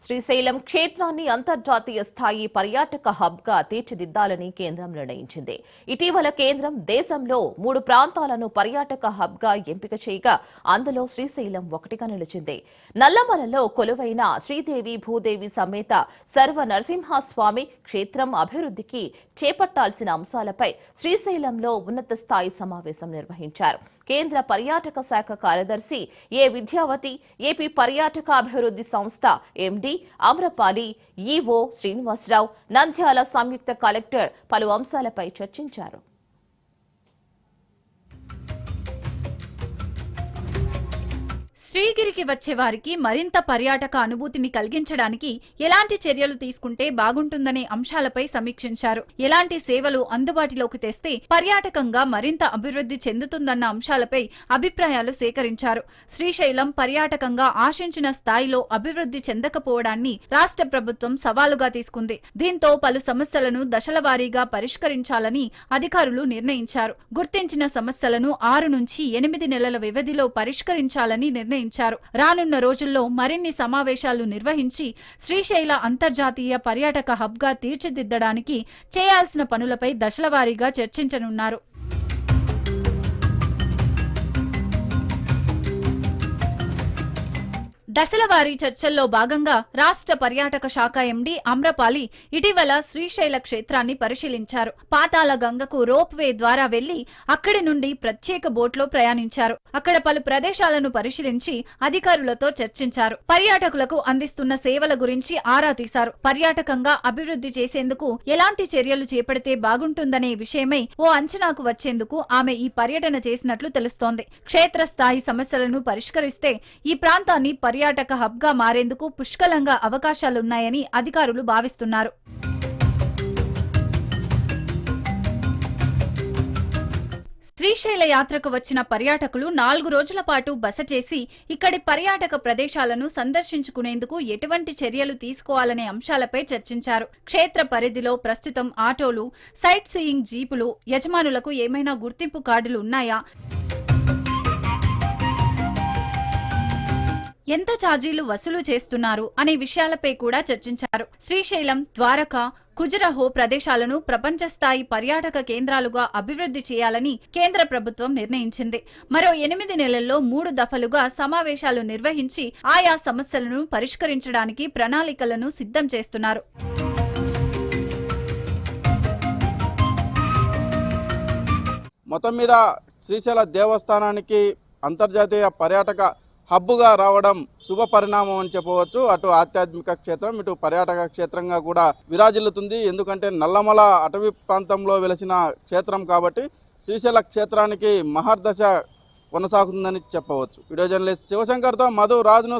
శ్రీశైలం క్షేత్రాన్ని అంతర్జాతీయ స్థాయి పర్యాటక హబ్గా తీర్చిదిద్దాలని కేంద్రం నిర్ణయించింది. ఇటీవల కేంద్రం దేశంలో 3 ప్రాంతాలను పర్యాటక హబ్గా ఎంపిక చేయగా అందులో శ్రీశైలం ఒకటిగా నిలిచింది. నల్లమలలో కొలువైన శ్రీదేవి భూదేవి సమేత సర్వ నరసింహస్వామి క్షేత్రం అభివృద్ధికి చేపట్టాల్సిన అంశాలపై శ్రీశైలంలో ఉన్నత స్థాయి సమావేశం నిర్వహించారు. కేంద్ర పర్యాటక శాఖ కార్యదర్శి ఏ విద్యావతి, ఏపీ పర్యాటక అభివృద్ధి సంస్థ ఎండి ఆమ్రపాలి, ఈవో శ్రీనివాసరావు, నంద్యాల సంయుక్త కలెక్టర్ పలు అంశాలపై చర్చించారు. శ్రీగిరికి వచ్చే వారికి మరింత పర్యాటక అనుభూతిని కలిగించడానికి ఎలాంటి చర్యలు తీసుకుంటే బాగుంటుందనే అంశాలపై సమీక్షించారు. ఎలాంటి సేవలు అందుబాటులోకి తెస్తే పర్యాటకంగా మరింత అభివృద్ధి చెందుతుందన్న అంశాలపై అభిప్రాయాలు సేకరించారు. శ్రీశైలం పర్యాటకంగా ఆశించిన స్థాయిలో అభివృద్ధి చెందకపోవడాన్ని రాష్ట్ర ప్రభుత్వం సవాలుగా తీసుకుంది. దీంతో పలు సమస్యలను దశల వారీగా పరిష్కరించాలని అధికారులు నిర్ణయించారు. గుర్తించిన సమస్యలను 6 నుంచి 8 నెలల వ్యవధిలో పరిష్కరించాలని నిర్ణయించారు. రానున్న రోజుల్లో మరిన్ని సమావేశాలు నిర్వహించి శ్రీశైల అంతర్జాతీయ పర్యాటక హబ్గా తీర్చిదిద్దడానికి చేయాల్సిన పనులపై దశలవారీగా చర్చించనున్నారు. దశలవారీ చర్చల్లో భాగంగా రాష్ట్ర పర్యాటక శాఖ ఎండి ఆమ్రపాలి ఇటీవల శ్రీశైల క్షేత్రాన్ని పరిశీలించారు. పాతాళ గంగకు రోప్ వే ద్వారా వెళ్లి అక్కడి నుండి ప్రత్యేక బోట్లో ప్రయాణించారు. అక్కడ పలు ప్రదేశాలను పరిశీలించి అధికారులతో చర్చించారు. పర్యాటకులకు అందిస్తున్న సేవల గురించి ఆరా తీశారు. పర్యాటకంగా అభివృద్ధి చేసేందుకు ఎలాంటి చర్యలు చేపడితే బాగుంటుందనే విషయమై ఓ అంచనాకు వచ్చేందుకు ఆమె ఈ పర్యటన చేసినట్లు తెలుస్తోంది. క్షేత్రస్థాయి సమస్యలను పరిష్కరిస్తే ఈ ప్రాంతాన్ని పర్యాటక హబ్గా మారేందుకు పుష్కలంగా అవకాశాలున్నాయని అధికారులు భావిస్తున్నారు. శ్రీశైల యాత్రకు వచ్చిన పర్యాటకులు 4 రోజుల పాటు బస చేసి ఇక్కడి పర్యాటక ప్రదేశాలను సందర్శించుకునేందుకు ఎటువంటి చర్యలు తీసుకోవాలనే అంశాలపై చర్చించారు. క్షేత్ర పరిధిలో ప్రస్తుతం ఆటోలు, సైట్ సీయింగ్ జీపులు, యజమానులకు ఏమైనా గుర్తింపు కార్డులు ఉన్నాయా, ఎంత ఛార్జీలు వసూలు చేస్తున్నారు అనే విషయాలపై కూడా చర్చించారు. శ్రీశైలం, ద్వారకా, ఖుజురహో ప్రదేశాలను ప్రపంచ స్థాయి పర్యాటక కేంద్రాలుగా అభివృద్ధి చేయాలని కేంద్ర ప్రభుత్వం నిర్ణయించింది. మరో 8 నెలల్లో 3 దఫలుగా సమావేశాలు నిర్వహించి ఆయా సమస్యలను పరిష్కరించడానికి ప్రణాళికలను సిద్ధం చేస్తున్నారు. మొత్తం మీద శ్రీశైల దేవస్థానానికి అంతర్జాతీయ పర్యాటక హబ్బుగా రావడం శుభ పరిణామం అని చెప్పవచ్చు. అటు ఆధ్యాత్మిక క్షేత్రం, ఇటు పర్యాటక క్షేత్రంగా కూడా విరాజిల్లుతుంది. ఎందుకంటే నల్లమల అటవీ ప్రాంతంలో వెలిసిన క్షేత్రం కాబట్టి శ్రీశైల క్షేత్రానికి మహర్దశ కొనసాగుతుందని చెప్పవచ్చు. వీడియో జర్నలిస్ట్ శివశంకర్తో మధు, రాజును.